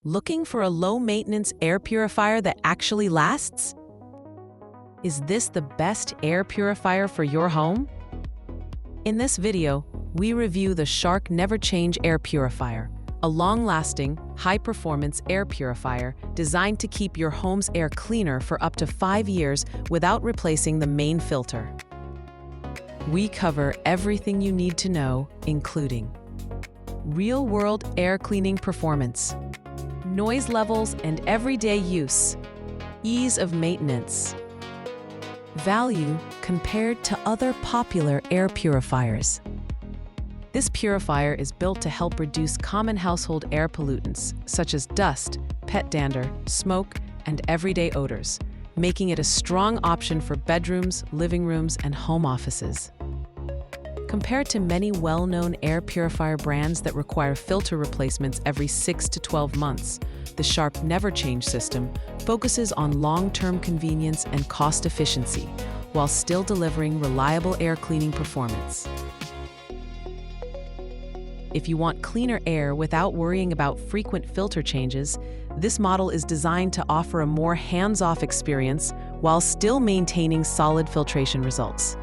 Looking for a low-maintenance air purifier that actually lasts? Is this the best air purifier for your home? In this video, we review the Shark NeverChange Air Purifier, a long-lasting, high-performance air purifier designed to keep your home's air cleaner for up to 5 years without replacing the main filter. We cover everything you need to know, including real-world air cleaning performance, noise levels and everyday use, ease of maintenance, value compared to other popular air purifiers. This purifier is built to help reduce common household air pollutants, such as dust, pet dander, smoke, and everyday odors, making it a strong option for bedrooms, living rooms, and home offices. Compared to many well-known air purifier brands that require filter replacements every 6 to 12 months, the Shark NeverChange system focuses on long-term convenience and cost efficiency, while still delivering reliable air cleaning performance. If you want cleaner air without worrying about frequent filter changes, this model is designed to offer a more hands-off experience while still maintaining solid filtration results.